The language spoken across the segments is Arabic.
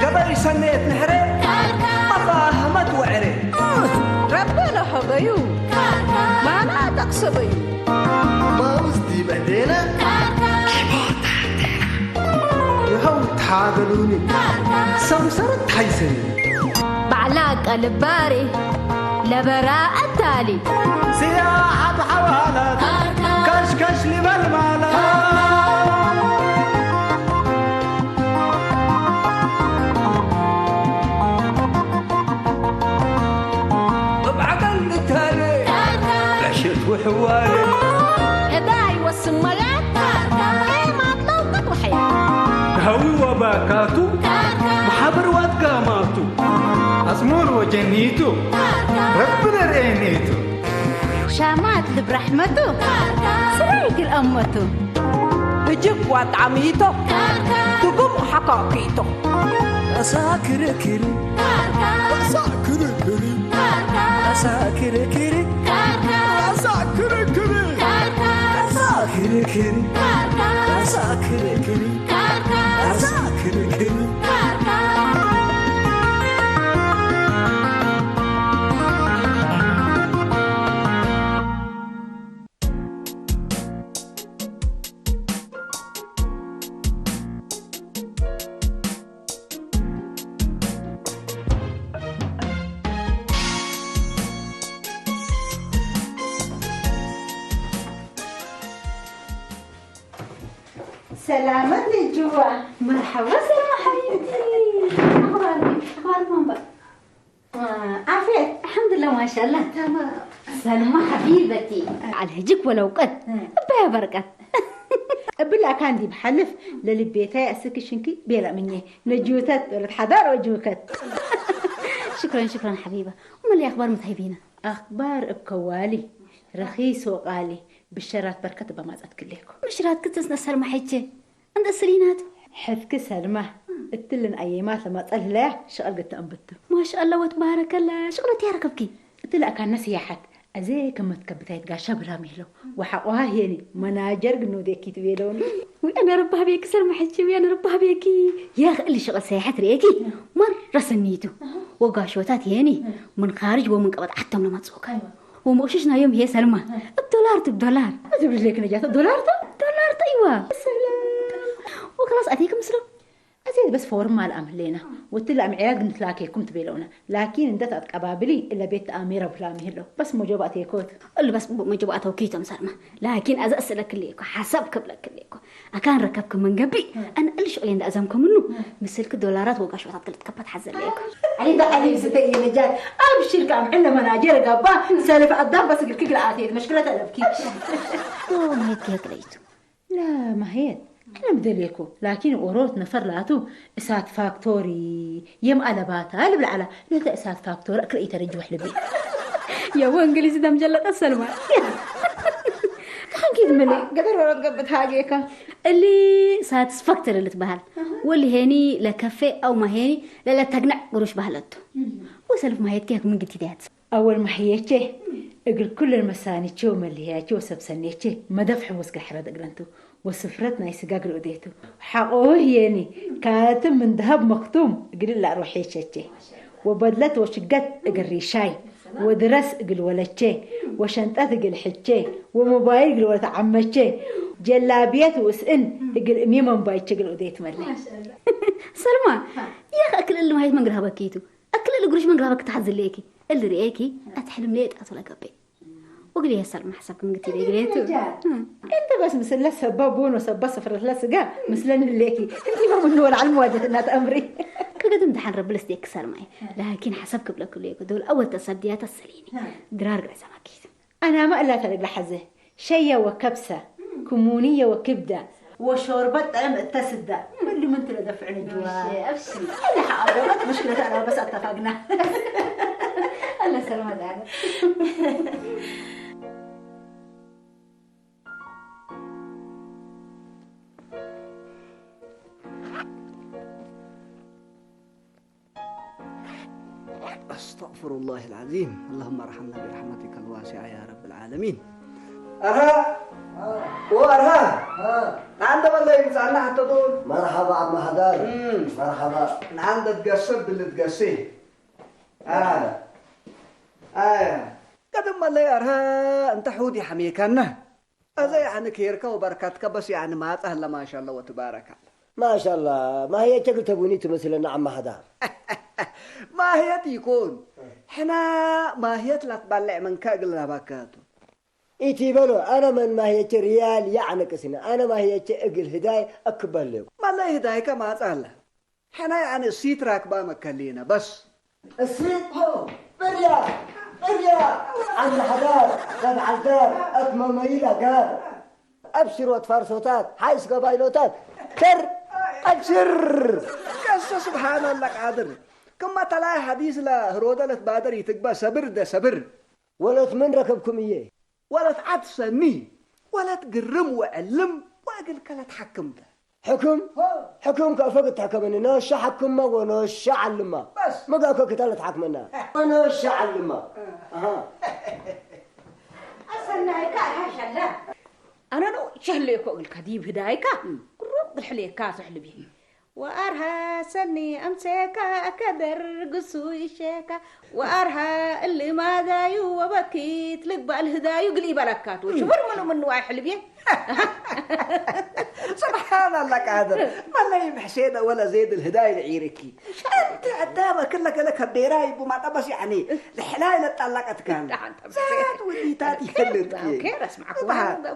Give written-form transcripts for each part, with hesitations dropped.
قبل سنة نحري مفاهمة وعري ربنا حبيو ما لا تقصبي ما وزدي بعدين يهو تحاضروني سمسرت حيسني بعلاق الباري لبراء التالي سياحة حوالات كشكش لي بالمالات بعقل التالي عشت وحوالي هداي والسمرات ايه ما طلوقت وحياة هوي وباكاتو محبر واتقاماتو أزمور وجنيتو ربنا رينيتو شامات برحمته سريك الأمته بجيب وطعميته تقوم حقاقيته أساكر كري أساكر كري أساكر كري أساكر كري أساكر كري أساكر كري أساكر كري سلامات للجوا. مرحبا سلمى حبيبتي. أخبارك ماما؟ عافية الحمد لله ما شاء الله تمام. سلمى حبيبتي على هجك ولو قد بها بركة. بالله كان دي بحلف للي بيتي أسكشنكي بيلا مني نجوتت ولا حضار وجوكت. شكرا حبيبة. وما اللي أخبار متهيبينة؟ أخبار بكوالي رخيص وغالي بالشرات بركة بمازات كليكم. مشرات كنت سلمى حجة عند السلينات حذك سلمى التلن أيامات لما تسأل له شغل قلت أنبته ما شاء الله وتبارك الله. شغلتي يا ركبكي قلت له كان نسيحت أزاي كم تكبتيت قاشة بلا ميلو وحقها هيني مناجر قنو ديكي تبيلوني. وأنا ربها بيك سلمى حجة وأنا ربها بيكي يا أخي اللي شغل سياحة ريكي مرة سنيته وقاشوتات هيني من خارج ومن قبض حتى من ما تسوق وموششنا يوم هي سلمى بدولار أجيب لك نجات الدولار دولار أيوة وخلاص أتيك مسلم أزيد بس فور مال أمهلينا وتلا معياد نتلاقيكم تبيلونا لكن اندت قبابلي إلا بيت أميرة بلا مهلو بس موجبات يكوت اللي بس موجبات وكيتو مسلمة لكن أز أسألك ليكو حسبك بلك ليكو أكان ركبكم من قبي أنا اللي شغلين دا أزمكم منه مثلك الدولارات وقاشوات قلت كبت حزر ليكو علي علي ستي نجات أبشر كام عندنا مناجر قبا سالف أضام بس قلت كل عاتيد مشكلة ألبكي ما هيك ليتو لا ما هي أنا بدليكو لكن أوروت نفر لاتو إسات فاكتوري يم ألباتها اللي بالعلا لا إسات فاكتوري أكل إيتا رجوح لبي يا وانجليزي ده مجلد السلمى أكيد ملي قدر ورد قبت هاجيكا اللي ساتسفاكتور اللي تبهل واللي هني لكفي أو ما هني لا تقنع قروش بهلته وسلف ما هيتكيك من قلت دات أول ما حياتي أقول كل المساني تشو ملي هي تشو سبسنيتي ما دفع وسق حرد أقلنتو وسفرتنا يسقاق الأديتو حقوه يعني كاتم من ذهب مختوم قل لا روحي شتي وبدلت وشقت أقل شاي ودرس أقل ولتشي وشنطة أقل حتشي وموبايل أقل ولت عمتشي جلابيات وسئن أقل ميمة موبايل شقل أديت ملي ما شاء الله سلمى يا أخي أكل اللي ما هيت من قرها بكيتو أكل اللي قريش من قرها بك تحزن ليكي اللي رأيكي أتحلم ليه تأصل قبي وقولي يا سلمى حسبك من قلتي لي قليتو انت بس مثل سبابون وسبا صفر لسقا مثلن الليكي انت ما من نور على المواجهة انها تأمري كقد امتحان رب لستيك سلمى لكن حسبك بلا كليكو دول أول تصديات السليني درار قرزة ما كيسو أنا ما إلا تلقى حزة شيء وكبسة كمونية وكبدة وشوربة طعم التسدة اللي من تلا دفعنا الجوال أبشر أنا حاضر مشكلة أنا بس اتفقنا الله سلمى دعنا أستغفر الله العظيم اللهم ارحمنا برحمتك الواسعة يا رب العالمين. أرها وأرها عند والله يمزعنا حتى دول مرحبا عم حدار مرحبا عند تقصر باللي تقصيه قدم والله أرها أنت حودي حميكنا هذا يعني كيرك وبركاتك بس يعني ما تهلا ما شاء الله وتبارك الله ما شاء الله ما هي تقل تبوني تمثلنا عم حدار ما هي تيكون حنا ما هي تبلع من كاقلنا باكاتو ايتي بلو انا من ما هي ريال يعني كسنا انا ما هي اقل هداي اكبر لك ما لا هدايك ما تهلا حنا يعني السيت راكبه مكلينا بس السيد هو بريا عم حدار قد عالدار اكمل ميلة قال ابشر واتفار صوتات حيث قبايلوتات كر ابشر قصة سبحان الله قادر كما تلاقي حديث لا هرودة لتبادر يتقبى صبر ده صبر ولا من ركبكم اياه ولا تعطسني ولا تقرم وألم واقل كلا تحكم ده حكم كفوق تحكمني نوش حكمه ونوش علمه بس ما قالكوا كتلت حكمنا ونوش علمه أصلنا هيك هاش لا أنا لو شهليك الكديب هدايك قرب الحليك كاسح لبيه وأرها سني أمسكا أكدر قصوي شيكا وأرها اللي ما دايو وبكيت لك بالهدايو قلي بلكات وشبر منو واحد لبيه سبحان الله قادر ما لا يمحسين ولا زيد الهداية العيركي انت عدامة كلك لك الديراي بما بس يعني الحلاية طلقت كان زاد ودي تاتي خلت اوكي اسمعك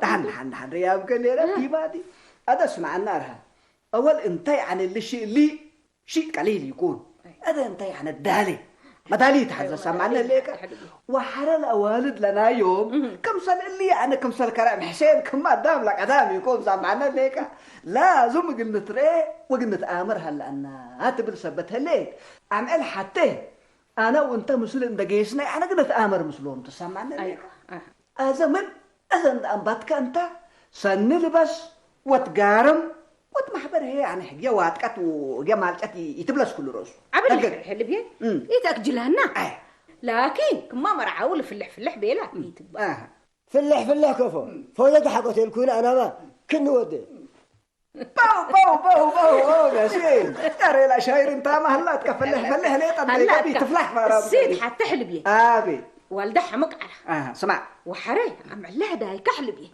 دحن يا يمكن لي في بادي هذا اسمع النارها اول انت يعني اللي شيء قليل يكون هذا انت يعني الدالي ما دالي تحدث سمعنا ليك وحر الأوالد لنا يوم كم سنة اللي يعني كم سنة كلام حسين كم ما دام لك أدام يكون سمعنا ليك لازم قلنا تري وقلنا تآمر هلا أن هاتبر سبتها ليك عمل حتى أنا وأنت مسلم دقيسنا أنا قلنا تآمر مسلم تسمعنا ليك أزمن أنت أنبتك أنت سن لبس وتقارم وتمحبر هي يعني حاجة واتكت وجمال تأتي يتبلس كل رأس. عبد الحل بيه؟ يتأجلهنا. لكن كم مرة عاول في اللح بيلا يتبع. في اللح كفو. فوجد حقته الكون أنا ما كن ودي. باو يا سيد. ترى لا شاير أنت ما هلا تكفلح ليه تدري تفلح فرا. السيد حتى حل بيه. أبي. والدح مقعرة. سمع. وحري عم الله ده يكحل بيه.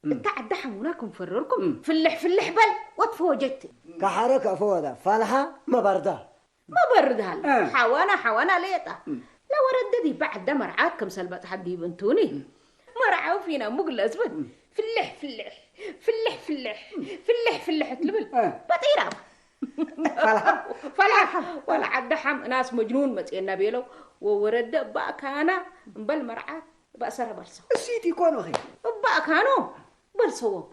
انت عدحم هناكم فرركم في اللح بل وتفوجت كحركة فوضى فالحة ما بردها حوانا ليتا لو رددي بعد ده مرعاكم سلبت حدي بنتوني مرعاو فينا مقل اسود في اللح تلبل بطيرة فالحة ولا عدحم ناس مجنون متقنا بيلو وورد بقى كان بل مرعاك بقى سر برسو السيتي يكونوا خير بقى كانوا برسوهم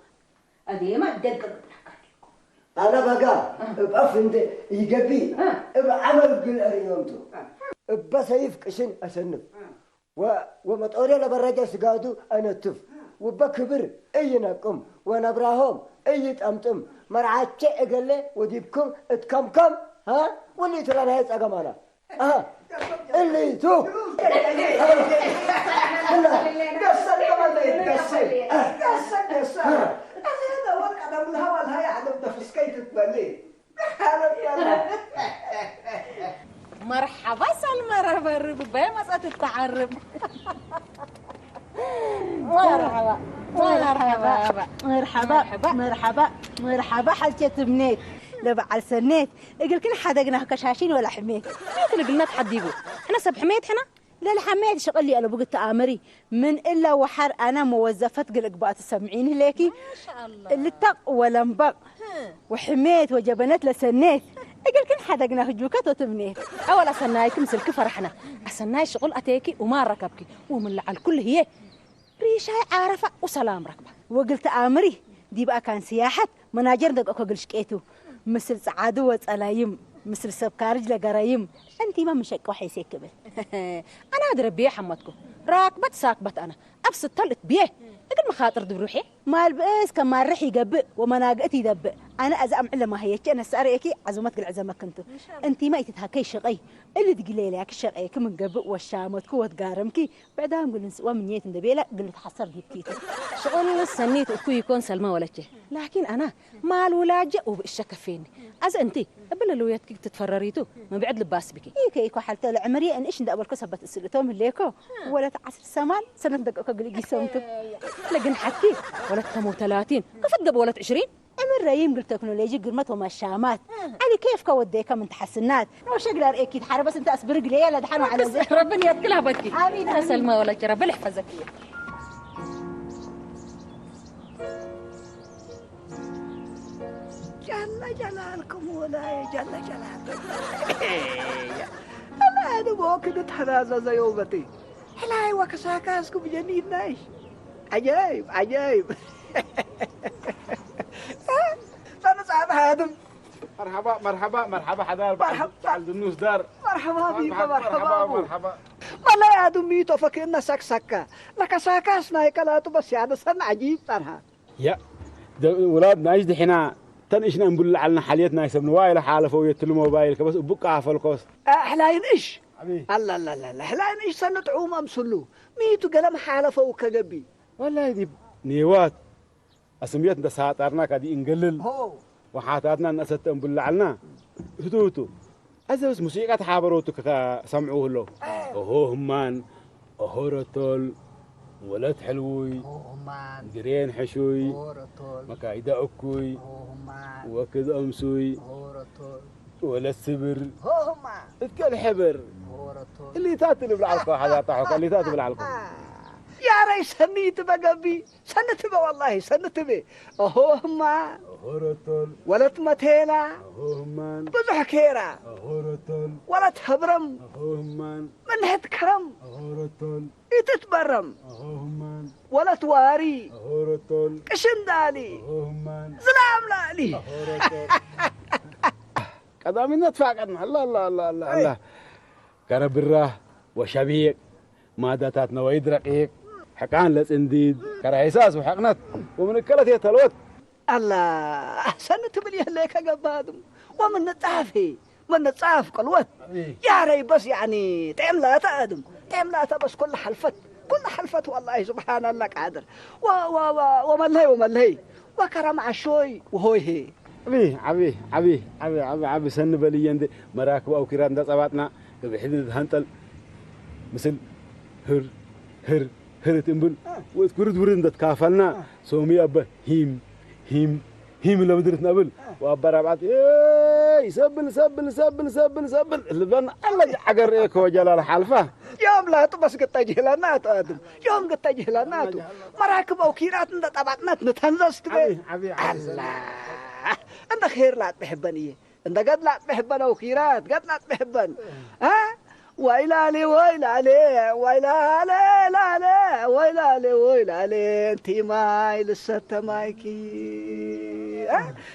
أدي ما دق أنا بقى بأفند يجبي بعمل بالأريومتو بس يفكشن أسنب ومتقولي لبرجع سجادو أنا تف وبكبر أي نقم ونبراهم أي تأمتم مرعاتش أقل وديبكم اتكم ها واللي ترى هيت أجمانا اللي تو قصر هذا وقع على الهواء الهاي عدم تفسكيت تبلي مرحبا سلمى بمسألة التعرب مرحبا حلتي بنيت لبعل سنيت اقول كل حدا قلنا كشاشين ولا حميت احنا قلنا تحديقوا احنا سب حميت حنا لا الحميد شغل لي انا بقيت تآمري من الا وحر انا موظفه قلق بقى تسمعيني ليكي ما شاء الله اللي تق ولا مبق وحميت وجبنت لسنيت اقول كل حدا قلنا هجوكات وتبنيت اول سناي تمسل كفرحنا سناي شغل اتيكي وما ركبكي ومن على الكل هي ريشاي عارفه وسلام ركبه وقلت آمري دي بقى كان سياحه مناجر دقه قل شقيتو مثل سعاده وصلايم مثل سبكارج لقرايم انتي ما مشك وحي سيكبل انا ادري بيه حمتكم راكبت ساكبت انا نفس الطلت بيه اقل مخاطر دبروحي مال بئس كما رح يقبئ ومناقتي يدبئ انا ازعم على ما هي انا ساريكي عزومتك العزمك كنتو انت ما تتهكي شقي اللي تقولي لك الشقي كم قبئ والشامت كوت قارمكي بعدها نقول نسوا من نيت ندبيله قلت حصر جبتيته شغل سنيت اكو يكون سلمى ولا شيء لكن انا مال ولاجه وبالشك فيني از انت قبل لو يتك تتفرريتو ما بعد لباس بكي كيكو حالته العمريه ان ايش ندبل كسبت السلتهم ليكو ولا تعسر سمال سنه دقك قلقي سومتو لكن حكي ولا تمو 30 كيف تقبل ولا 20 عمر ريم قلت تكنولوجي قرمت وما الشامات علي كيف كوديك من تحسنات لو شقل اكيد حاره بس انت اسبرق لي لا دحنوا على زي ربنا يتكلها بدك امين سلمى ولا جرى ربنا يحفظك جل جلالكم ولا جل جلالكم أنا هذا موكد تحرازة زي يومتي حلاي وكساكاسكم بجنين نايش عجايب عجايب أنا صعب هادم مرحبا مرحبا مرحبا حدار مرحبا. عبد النوس دار مرحبا بيك مرحبا مرحبا والله يا دميتو فكرنا سكسكة لك ساكاس نايكلاتو بس هذا سن عجيب ترها يا ولاد نايش دحنا تنشنا نقول على حاليتنا يسمن وايل حالفه ويتلو موبايلك بس بقى عفلكوس حلاين إيش حبيبي الله لا لا لا حلاين إيش سنة عوم أمسلو ميتو قلم حالفه وكجبي والله دي نيوات اسميت ده ساطرنا كدي انقلل هو وحاتاتنا نست نقول علنا هدوتو أزوس موسيقى تحابروتو سمعوه له أوه همان أوه رتول ولد حلوي همان قرين حشوي هورتول مكايدة أكوي همان وكذا أمسوي هورتول ولا سبر همان اتكل حبر هورتول اللي تاتي بالعلقة حدا طاحوك اللي تاتي بالعلقة يا ريس سنيت بقبي سنت والله سنت بي أهو ما أوه رتول ولد متيلا أوه همان بزح كيرا أوه رتول ولد هبرم أوه همان من هد كرم أوه رتول يتتبرم أوه همان ولد واري أوه رتول كشن دالي أوه همان زلام لالي أوه رتول كذا من نتفاقدنا الله الله الله الله الله كان براه وشبيك ما داتاتنا ويدرقيك حكان لسنديد كان حساس وحقنت ومن الكلت يتلوت الله سنت بلي هليك قبادم ومن نتعافي من نتعاف قلوت يا ري بس يعني تعملها تادم تعملها بس كل حلفت والله سبحان الله قادر وملهي وكرم عشوي وهوي هي عبي سن بلي يندي مراكب او كيران دصباتنا بحدد هنطل مثل هر تنبل وذكرت ورند تكافلنا سومي ابا هيم لو درت نبل وابرا بعد اي سبل اللي بنا الله حجر ايك وجلال حلفه يوم لا بس قد جهلانات ادم يوم قد جهلانات مراكب او كيرات طبعتنا نتنزس تبي الله انت خير لا تحبني انت قد لا تحبنا وخيرات قد لا تحبن ها ويلالي انتي ماي لسه مايكي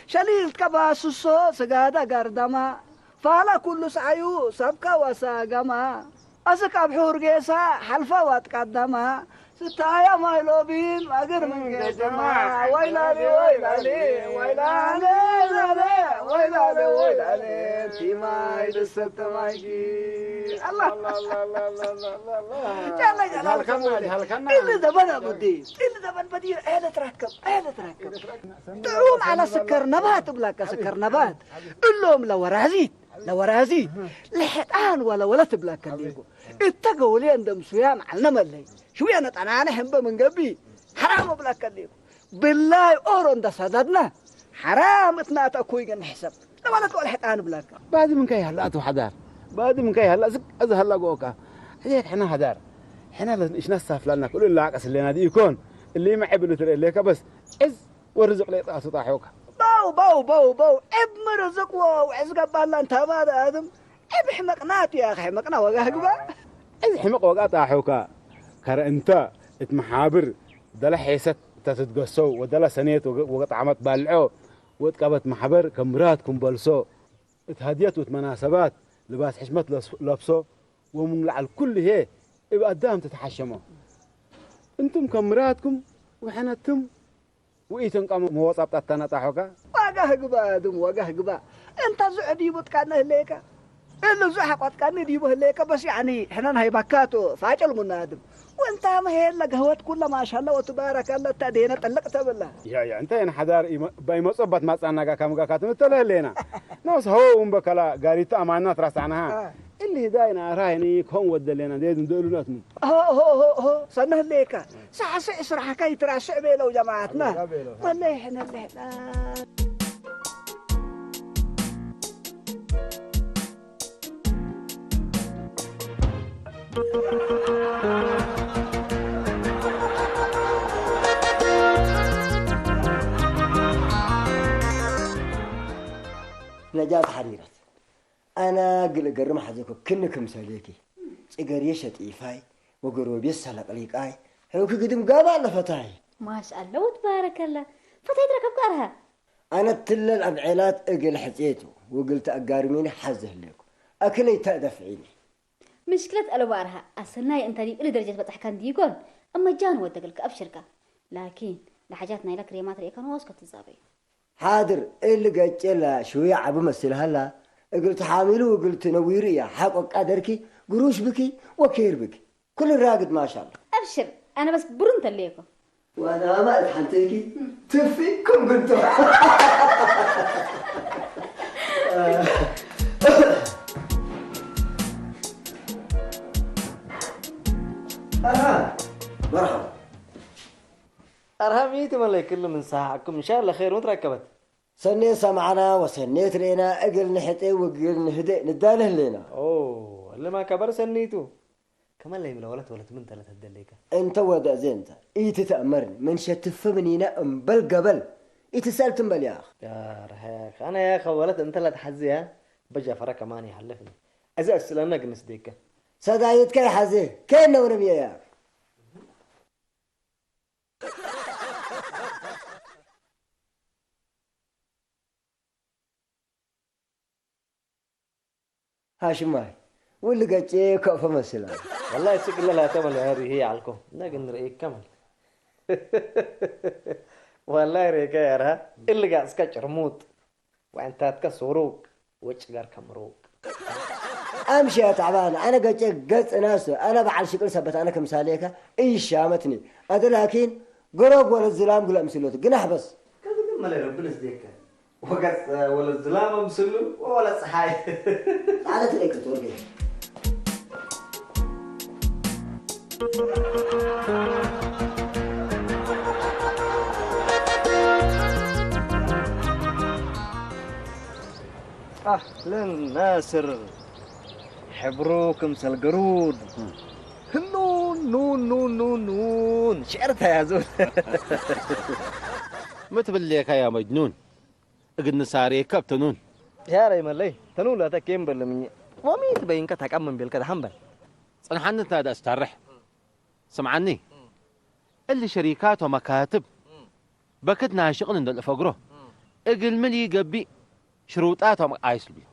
شليل كباسوسو سقادا قردما فالا كل سعيو سبكا وساقما أسكا بحور قيسا حلفا واتقدما ستايا مايلوبين أقر من قدما ويلالي انتي ماي لسه مايكي الله جل جلالك اللي دبنا بدي اهلا تركب تعوم على سكر نبات بلاك سكر نبات اللهم لو رازيت لحقان ولا تبلاك الليقو اتقوا لي عندهم سويان علم اللي شوية نتعنانا هم من قبي حرام بلاك الليقو بالله أورون دا صددنا حرام اتنا تأكوي نحسب ولا تقول حقان بلاك بعد من كي هلا تو حدار بعد من كي هلا از هلا قوكا هيك احنا هدار احنا ايش نصف لنا كل اللي عكس اللي نادي يكون اللي ما حبل ترى لك بس از ورزق لي طاس طاحوك باو اب مرزق وعز قبال انت هذا ادم اب حمقنات يا اخي حمقنا وقاقبا از حمق وقا طاحوك كر انت اتمحابر دلا حيست تتقصو ودلا سنيت وقطعمت بالعو وتقبت محبر كمراتكم بلسو اتهديت وتمناسبات لباس حشمت لبسو ومن على الكل هي يبقى قدام تتحشموا انتم كمراتكم وحنتم وإيتن قام موصاب تاتنا طاحوكا واقه قبا دم واقه قبا انت زعدي بتكان هليكا إلا زحقت كان ديبه هليكا بس يعني احنا هاي بكاتو فاجل منادم وانت ما هي الا قهوت كلها ما شاء الله وتبارك الله تدينا طلقت بالله يا انت انا حدار باي مصبت ما صنعا كم كاتم تلهلينا ناس هو بكلا غاريت امانات راسعناها اللي داينا رايني كون ودلنا ديدن دولناتم هو سنه ليكا ساعه اسرح كاي ترى شعبي لو جماعتنا والله احنا اللي نجاة حريرة أنا قرم حزكو كنكم ساليكي إيجاري شتيفاي وقروب يسهلك عليك آي هو كقدم قابع لفتاي ما شاء الله وتبارك الله فتاي ركب قارها أنا تل الأبعيلات إجل حجيته وقلت أقارميني حزه لكم أكلي تدفعيني مشكلة ألوارها أصلنا أنت دي إلى درجة بتحكان ديقون أما جان ودقلك أبشرك لكن لحاجاتنا لك ريمات ريكان واسكت الزابي حاضر اللي قلت لا شوية عبو مسل هلا قلت حامله وقلت نويري يا حقك قدركي قروش بكي وكير بكي كل الراقد ما شاء الله أبشر أنا بس برنت ليكم وأنا ما أتحنتيكي تفيكم قلتوا مرحبا أرهميت مالي كل من ساعكم إن شاء الله خير وتركبت سني سمعنا وسنيت لينا أقل نحتي وقل نهدئ نداله لينا أوه اللي ما كبر سنيتو كمان لا يملا ولد من ثلاثة دليكا أنت ودا زينتا إيت تأمرني من شتف منينا أمبل قبل إيت سألتم بل يا أخ يا رهيخ أنا يا أخي ولد أنت لا تحزيها بجا فرا كمان يحلفني أزأس لأنك نسديك صدايت كي حزيه كأنه ونبيا يا أخ هاشم ماي واللي قاعد كوفة مثلا والله يسق لا تمل هذه هي علىكم لكن رأيك كمل والله رأيك يا رها اللي قاعد سكتش رموت وأنت تكسروك وجهك كمروك أمشي يا تعبان أنا قاعد ناس أنا بعد شكل سبت أنا كمثاليك إيش شامتني هذا لكن قرب ولا الزلام قل أمسلوت جناح بس كذا ما له ربنا يصديك وقت ولا الزلام مسلو ولا صحاي عادة الإيك تورجي أهلا ناصر حبروك مثل القرود نون نون نون نون نون شعرتها يا زول ما تبليك يا مجنون قد ساري كب تنون يا ري ملي تنون لا تكيم بل مني ومي تبين كتك أمن بالكده حنبل صنحنا هذا استرح سمعني اللي شركات ومكاتب بكتنا شغل عند الفقره اقل ملي قبي شروطاتهم عايش بي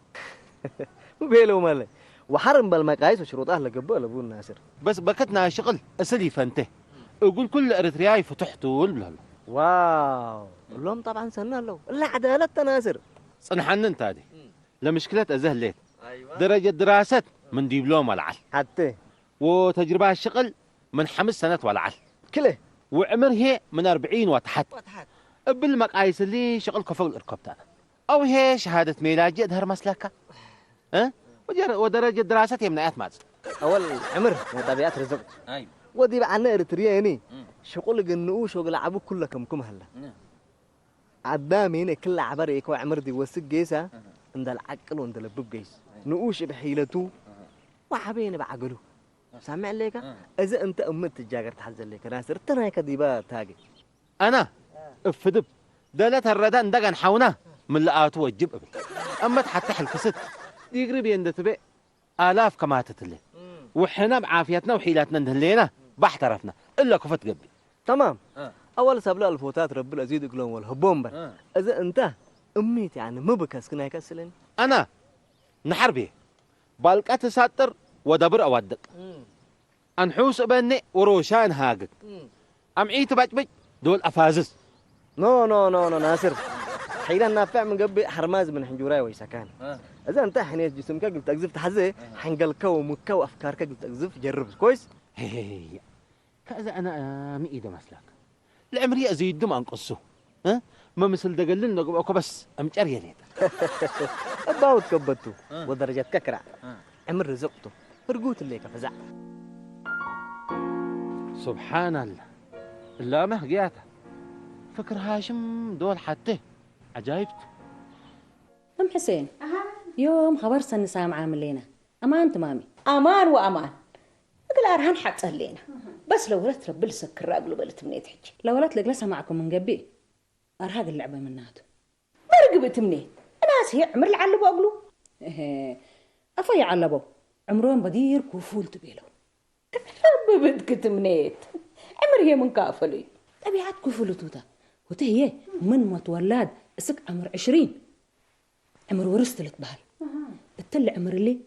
وبيلو ملي وحرم بالمقاييس وشروطها لقبول ابو الناصر بس بكتنا شغل اسلي فانته اقول كل اريترياي فتحتوا البلال واو لهم طبعا سنة له لا عدالة تناصر صنحنا انت هذه لمشكلة ازهليت درجة دراسة من دبلوم والعل حتى وتجربة الشغل من 5 سنوات والعل كله وعمر هي من 40 وتحت بالمقاييس اللي شغل كفو الاركب تاعنا او هي شهادة ميلاد جدهر مسلكة ها ودرجة دراسة يمنعت ماز اول عمر طبيعات رزقت ايوه ودي بعنا اريترياني شغل جنو شغل عبو كلكم هلا عدامي هنا كل عبريك وعمر دي وسق جيسه عند العقل وعند اللبب جيس نقوش بحيلته وحبينا بعقله سامع ليك اذا انت امت تجاجر تحزن ليك ناصر ترى كديبات تاجي انا افدب دلت الردان دقن حونا من لقاته وجب قبل اما حتى حلكست يقرب يندتبع آلاف كما تتلي وحنا بعافيتنا وحيلاتنا ندهلينا باحترفنا الا كفت قبي تمام اول سبلا الفوتات رب العزيز يقولون والهبوم بر اذا انت اميت يعني ما بكسكنا يكسلني انا نحربي بالقات ساتر ودبر اودق أنحوس بني وروشان هاجك أمعيت بجبج دول أفازز نو نو نو نو ناصر حيلا نافع من قبل حرماز من حنجوراي ويسكان إذا أنت حنيت جسمك قلت أقذف تحزي حنقلك ومكة وأفكارك قلت أقذف جرب كويس هي كذا أنا مئيدة مسلك العمرية أزيد دم أنقصه ها ما مثل دقلنا بس أمجر يليت باوت كبتو ودرجات ككرع عمر رزقته رقوت اللي كفزع سبحان الله لا مهجياته فكر هاشم دول حتى عجايبته أم حسين يوم خبر سن سام عامل لنا أمان تمامي أمان وأمان أقول أرهن حتى لنا بس لو ولت رب السكر أقول بلت مني تحكي لو ولت لجلسها معكم من قبل أرهق اللعبة من ناتو برقبت مني ناس هي عمر العلبوا أقولوا أفا يعلبوا عمرهم بدير كوفول تبيلو رب بدك تمنيت عمر هي من كافلي طبيعات كوفول توتا وتهي من ما تولاد اسك عمر 20 عمر ورثت الطبال التل عمر اللي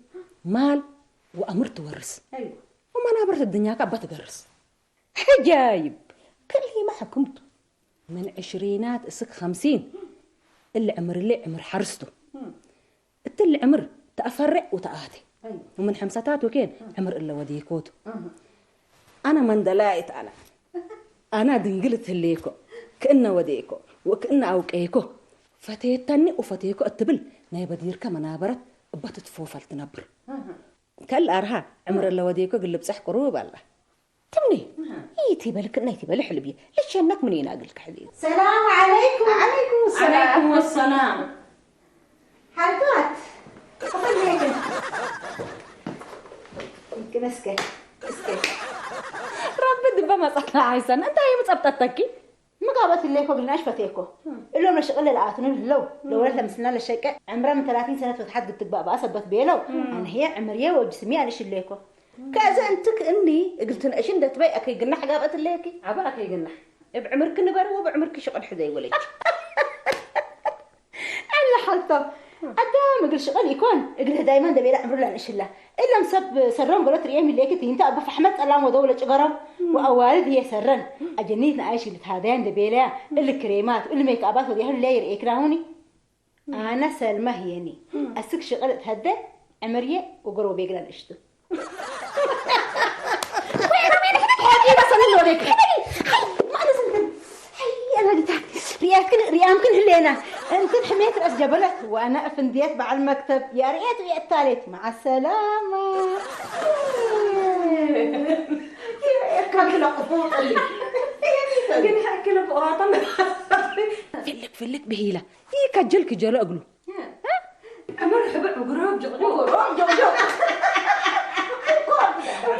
مال وأمر تورث أيوة وما نابرت الدنيا كابا تقرص حجايب كل هي ما حكمته من 20 اسك 50 اللي عمر اللي عمر حرسته التل عمر تأفرق وتآتي أيوة. ومن حمساتات وكين عمر إلا وديكوتو أنا من دلايت أنا دنقلت هليكو كأنه وديكو وكأنه أوكيكو فتيتني وفتيكو التبل نايبة ديركا منابرت بتتفوفل تنبر كل أرها عمر إلا وديكو قل بصح قروب الله تمني يتي بالك نايتي بالحلبية ليش أنك منين أقلك حليب السلام عليكم. عليكم السلام. عليكم السلام. حركات خفل هيك يمكن اسكي رب دبا ما صحنا عايزان انت هي مصبطتكي ما قابت الليكو قلناش فتيكو اللي هم شغل العاتنين لو ولد مسنا للشيكة عمرها من 30 سنة وتحدد تبقى بقى سبت بيلو أنا هي عمرية وجسمي أنا الليكو كذا أنتك إني قلت إن إيش ندت بي أكيد قلنا حقابت الليكي عبا أكيد قلنا بعمرك نبر وبعمرك شغل حذي وليك أنا حلطة أدام قل شغل يكون قلها دايما ده بيلا عمره لأن إيش الله إلا مسب سرهم قلت ريامي ليكي تينتا أبو فحمت الله ودولة جرم وأوالد هي سرن أجنيتنا عايش اللي تهادين ده بيلا اللي كريمات اللي ميك أبات وديهن اللي يكرهوني أنا سلمى هيني أسك شغل تهدى عمرية وقروا بيقرا الإشتو ما لازم أنا ريامكن هلينا أنت حميت رأس جبلت وأنا أفنديت مع المكتب يا ريت ويا الثالث مع السلامة كان له قبوط اللي قلنا حكي له قراطة فلك بهيلة هي كجلك جلو أقوله أمر حبع وقراب جو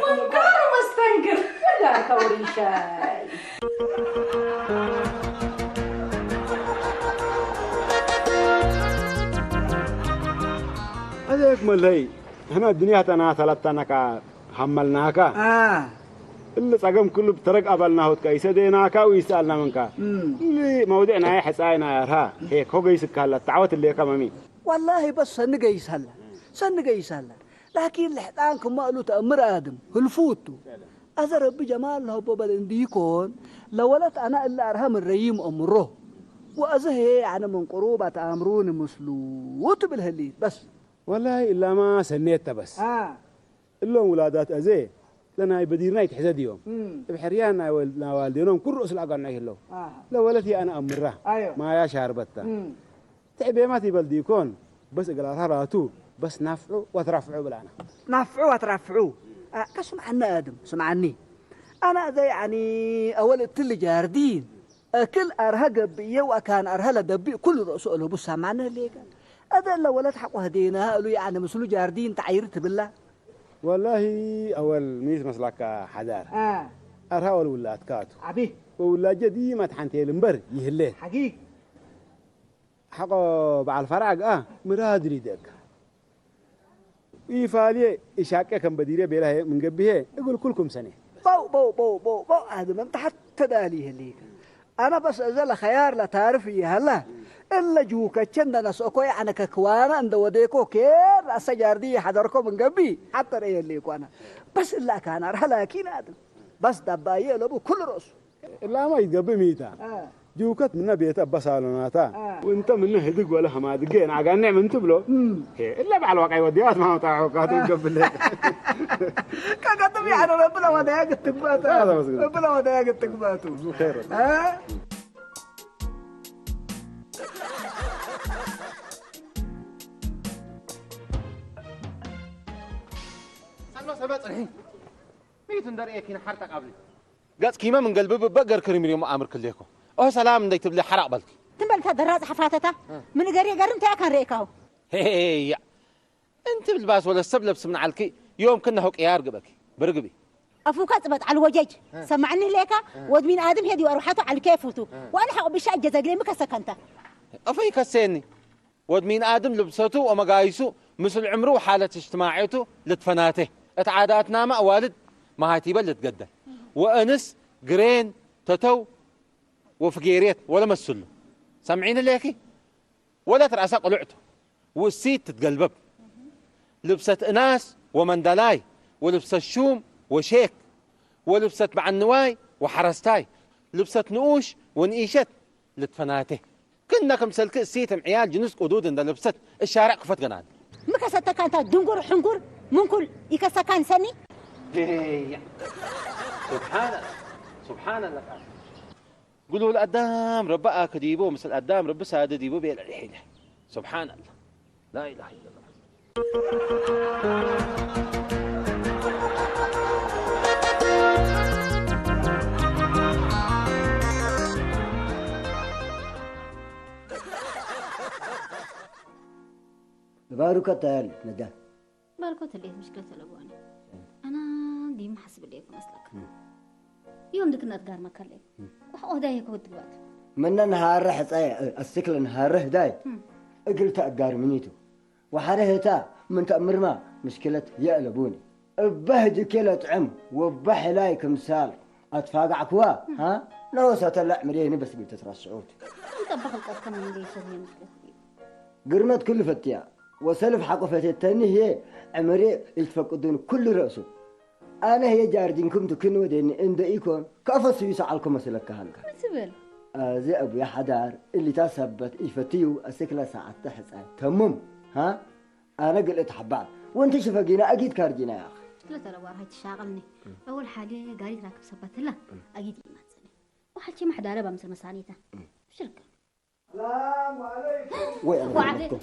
منكر مستنكر لا كوري شاي هذاك ملهي هنا الدنيا تنا ثلاثة حملناك اللي صقم كله بترق قبلنا هوت كيس ديناك ويسألنا منك اللي موضوعنا هي حساينا يرها هيك هو جيسك هلا تعوت اللي كمامي والله بس سنقيس هلا لكن لحدانكم ما قالوا تأمر آدم هالفوتو هذا ربي جمال ببل ديكون لولت أنا إلا أرهم الريم أمره وأزهي أنا من قروبة أمرون مسلوط بالهليت بس والله إلا ما سنيت بس إلا ولادات أزهي لنا بديرنا يتحسد يوم بحريانا والدينهم كل رؤوس الأقرن له لولتي أنا أمره ما يا شاربتها تعبي ما تبل ديكون بس قالها راتو بس نفعوا وترفعوا بلانا نفعوا وترفعوا كسمع عنا آدم سمعني أنا ذا يعني أول التل جاردين كل أرهق بيه وكان أرهلا دبي كل رؤسه له بس سمعنا ليك هذا لو ولد حقه هدينا قالوا يعني مسلو جاردين تعيرت بالله والله أول ميز مسلك حدار أرها والولاد كاتو عبيه وولاد جدي ما تحنتي المبر يهلين حقيقي حقه بعد الفراغ مرادري دك يفعلي إشاكة كم بديرة بيله من قبله يقول كلكم سنة بو هذا ما حتى داليه اللي أنا بس أزل خيار لا تعرفي هلا إلا جوكا كنا نسوكو يعني ككوانا عند وديكو كير السجار دي حضركم من قبي حتى رأي اللي يكوانا بس إلا كان أرها لكن هذا بس دباية لبو كل رأس لا ما يتقبل ميتا جوكت منا بيتا بسالوناتا وانت منه هدق ولا ما دقين عقال نعم انت بلو الا على الواقع وديات ما طاعوا كاتو قبل كاتو يعني ربنا ودايق التقباتو ربنا ودايق التقباتو خير سبت الحين ميت ندري كينا حرتك قبلي قاس كيما من قلبي ببقر كريم اليوم امر كليكم او سلام ديك تبلي حرق بالك تنبل تدراز حفاتتا من قري قرنت كان ريكاو هي انت بالباس ولا السبلبس من علكي يوم كنا هو قيار قبك برقبي افوكا صبت على الوجج سمعني ليك ود مين ادم هدي وروحاته على كيفوتو وانا حق بشاء جزاقلي مكسكنت افي كسيني ود مين ادم لبسته ومقايسه مثل عمره وحاله اجتماعيته لتفناته اتعاداتنا مع والد ما هاي تيبل تقدر وانس قرين تتو وفقيريت ولا مسله سامعين الليكي ولا ترأسا قلعته والسيت تتقلبب لبست اناس ومندلاي ولبست الشوم وشيك ولبست مع النواي وحرستاي لبست نقوش ونقيشت لتفناته كنا كمسلك السيت عيال جنس قدود ان لبست الشارع قفت قنان مكستا كانت دنقر حنقر منكل يكسا كان سني سبحان الله قولوا القدام ربقا كديبو مثل القدام رب سادة ديبو بيل الحين سبحان الله لا إله إلا الله بارك تال ندى باركوت اللي مشكلة الأبواني أنا دي ما حسب اللي مسلك يوم دك نتقار مكلك وحقه داي يكون دقات من نهار حصاي السكل نهار داي قلت أقار منيتو وحرهتا من تأمر ما مشكلة يقلبوني بهدي كيلة عم وبحلاي كمثال أتفاقع كوا ها نوسة لا مريني بس قلت ترشعوت أنت بخلقات كمان اللي يسوي مشكلة قرمت كل فتيا وسلف حقفتي التاني هي عمري يتفقدون كل رأسه أنا هي جاردينكم تكنوا ديني إن دقيقون كافة سويسة علىكم مسلك هالك سبل زي أبو حدار اللي تثبت يفتيو السكلة ساعة تحت تمام ها أنا قلت حبعت وأنت شفقينا أكيد كارجينا يا أخي لا ترى وراها تشاغلني أول حاجة قاعد راكب سبت له أكيد ما تسني وحكي ما حدا ربا مثل مسانيته شركة السلام عليكم وعليكم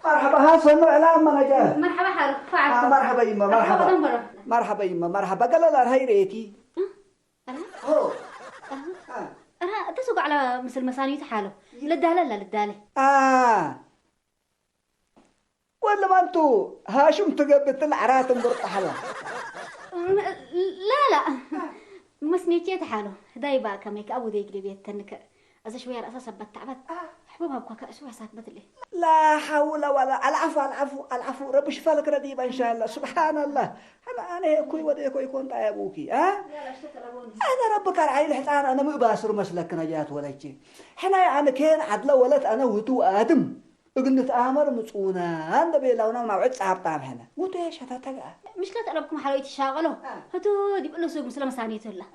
مرحبا صنو إعلام ما نجاه مرحبا حالك فعلكم مرحبا يما مرحبا يما مرحبا قال لا هاي ريتي هو أنا تسوق على مثل مسانيته حاله للدالة لا للدالة ولا ما انتو هاشم تقبت العرات مبرط حلا لا مسنيتي حاله دايبا كميك أبو ديك لي بيت تنك أذا شوية رأسا بتعبت حبوبها بكوكا شوية ساكبت لي لا حول ولا العفو رب شفالك رديبا إن شاء الله سبحان الله أنا كوي ودي كوي كنت أبوكي أنا ربك العيل حتى أنا مو باسر مسلك نجات ولا شيء حنا أنا كان عدل ولد أنا وتو آدم قلت آمر مصونا عند بيلاونا موعد صعب طعم هنا وتو إيش هتتجا مشكلة أربكم حلوية تشاغلوا هتو دي بقول له سوق مسلم سانية الله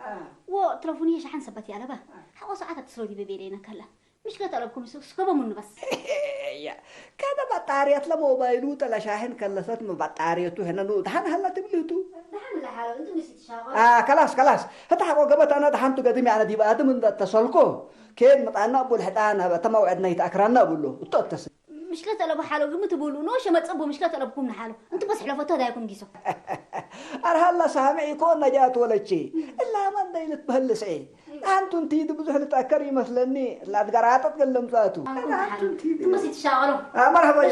وتلفوني شحن سبتي على به حقو ساعات تسلو دي ببيلينا كلا مشكلة أربكم سكبا منه بس كذا بطاريات لموبايلو تلا شاحن كلست من بطاريته هنا نو دحن هلا تبليتو دحن لحاله أنتم نسيت تشاغلوا خلاص هتا حقو قبت أنا دحنتو قديمي على دي بقى من اتصلكو كين مطعنا أبو الحدان تموعدنا يتأكرنا أقول له وتتصل مشكلة ألبو حاله قمت تقولوا نوش ما تصبوا مشكلة ألبكم نحاله أنتم بس حلفتوا ده يكون جيسو أرهلا سامعي يكون نجات ولا شيء إلا من دينت بهلس إيه أنتم تيجي بزحلة أكري مثلني لا تقرأت تكلم ذاته أنتم تيجي بس يتشاغلوا مرحبا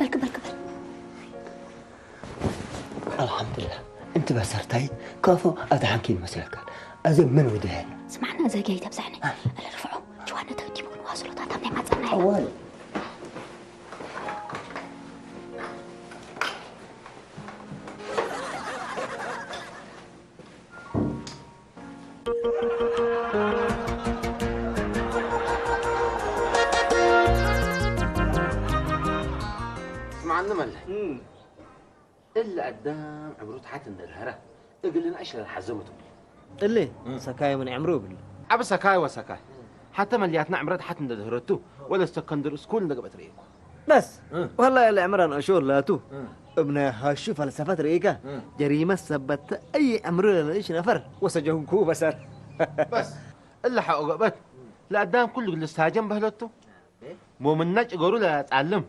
كبل كبل كبل. الحمد لله انت بسرتي كافو ادحنكين مسلك ازم من ودهن سمعنا زي جاي تبزحني اللي رفعوا جوانا تجيبوا نواصلوا تاتمني ما تصنعي اول اسمعنا مله إلا قدام عمرو تحت الهرة اقل لنا أشهر حزمته اللي سكاي من عمرو بال عب سكاي وسكاي حتى ملياتنا عمرو تحت الهرته ولا سكندر سكول نقبت ريكو بس والله اللي عمران أشور لا تو ابن هاشو فلسفة ريكا جريمة سبت أي عمرو ليش نفر وسجهم كو بسر بس إلا حقبت لا قدام كل اللي استهاجم بهلته مو من نج قولوا لا تعلم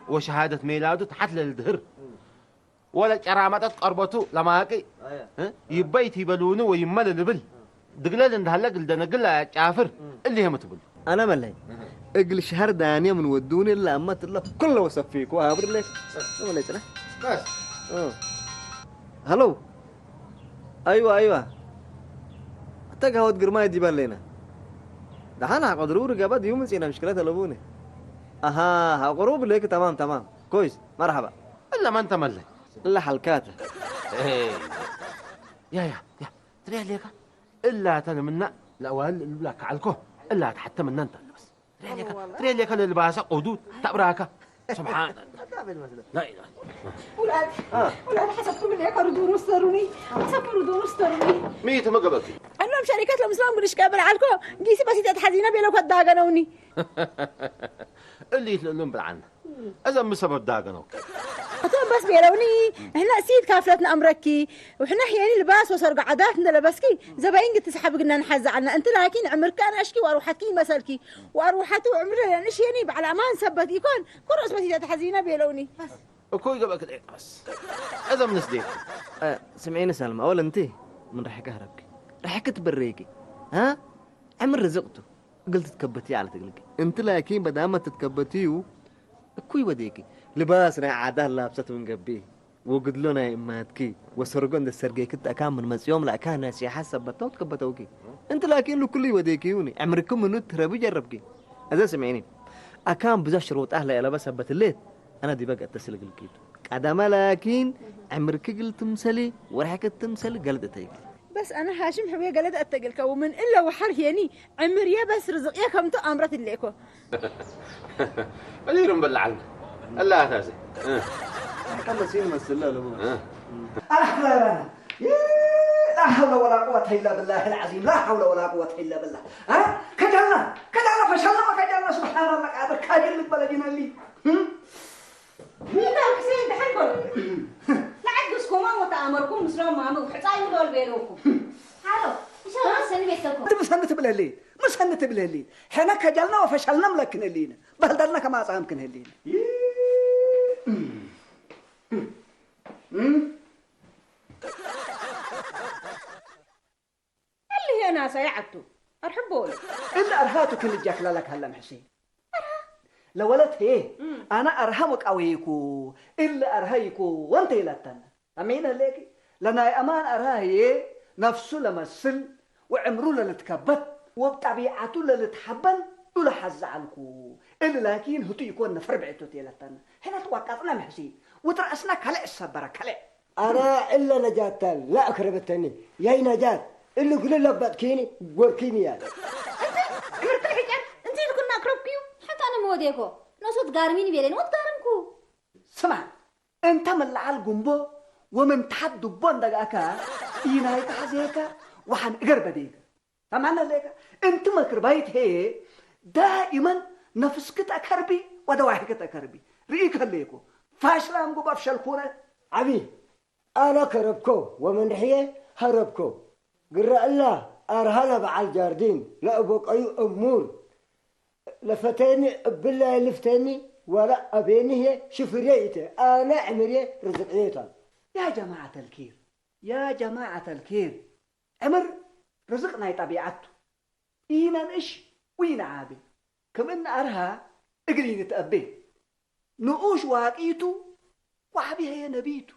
وشهادة ميلاده تحت للدهر ولا كرامتك قربته لماكي يبيت يبلونه ويمل البل دقلال عند هلق الدنقل كافر اللي هم تبل أنا ملي اقل شهر دانية من ودوني إلا أما تلا كله وصفيك وهابر لك ما ليش بس هلو أيوة تقهوت قرماي ديبان لنا دحانا حقدروا رقابات يوم سينا مشكلات لبوني أها هقروب لك تمام كويس مرحبا إلا ما أنت ملي إلا حلقاته يا تريها ليك إلا تنمنا لا وهل لك علكو إلا حتى من أنت بس تريها ليك اللباس قدود تبراك سبحان الله لا إله ولاد حسبكم اللي يقردون واستروني حسبكم ردون واستروني ميت ما قبلت أنهم شركات المسلم بلش قابل علكو جيسي بس تتحزينا بيلو كداغنوني اللي يتلقون بالعنا أزم بسبب داغنوك أطول بس بيلوني إحنا سيد كافلتنا أمركي وإحنا حياني لباس وسرق عاداتنا لبسكي زباين قد تسحب قلنا نحز عنا أنت لكن عمرك أنا أشكي وأروحتكي مسلكي وأروحته عمره لأن شياني بعلى أمان سبت يكون كل اسمتي تتحزينا بيلوني وكوي قبل كده بس أزم نسديك سمعيني سلمى أولا أنت من رح كهربك رح تبريكي ها عمر رزقته قلت تكبتي على تقلقي أنت لكن بدل ما تتكبتيه كوي وديكي لباسنا عاده لابسته من قبيه وقد لنا إماتكي وسرقون السرقي كنت أكام من مسيوم لأكان ناسي حسب بطاو تكبتوكي أنت لكن لو كل وديكيوني عمركم من نتربي جربكي هذا سمعيني أكام بزا شروط أهلا إلا بس هبت الليل أنا دي بقى أتصل قلقيتو قدما لكن عمرك قلت مسلي ورحك تمسلي قلت تيجي بس أنا هاشم حبيه قلت أتقلك ومن إلا وحر هيني عمر يا بس رزق يا كم تأمرت الليكو مليرم بالعلم الله هذا كم سين مسلا لبو أحلى لا حول ولا قوة إلا بالله العظيم لا حول ولا قوة إلا بالله ها كجلنا فشلنا ما كجلنا سبحان الله قادر كاجل بلدنا اللي مين حسين تحبوا لا عدسكم ما وتأمركم مسلم ما مو حصاي ودول بينكم حلو إيش هو سنة بيتكم أنت مسنت بالهلي مسنت بالهلي حنا كجلنا وفشلنا ملكن اللينا بهدلنا كما صامكن اللينا اللي هي ناس يعتوا أرحبوا إلا أرهاتك اللي جاك لك هلا محسين لولت هي أنا أرهمك أويكو إلا أرهيكو وأنت لا تنا أمين لك لنا أمان أرهي نفسه لمسل وعمره للتكبت وبطبيعته للتحبن ولا حز عنكو إلا لكن هتو يكون نفر بعتو تيلتنا هنا توقفنا محسين وترأسنا كلا الصبرة كلا أنا إلا نجات لا أقربتني يا نجات اللي كل لبتكيني وركيني يعني انت اللي كنا اقربكيو حتى انا موديكو نصوت قارميني بيلين وتقارمكو سمع انت من العال قنبو ومن تحت دبون دقاكا إينايك حزيكا وحن اقرب ديك سمعنا ليك انت مكربايت هي دائما نفسك تأكربي ودواحك تأكربي رئيك هليكو فاشلا امقو بفشل كورة عبي أنا كربكو ومن رحيه هربكو قرأ الله أرهلا بعل جاردين لا أبوك أي أمور لفتاني بالله لفتاني ولا أبيني هي شفريته أنا عمري رزقيتها يا جماعة الكير يا جماعة الكير عمر رزقنا طبيعته إينا نش وين عابي كمان أرها اقلين تأبي نقوش واقيتو وعبيها يا نبيتو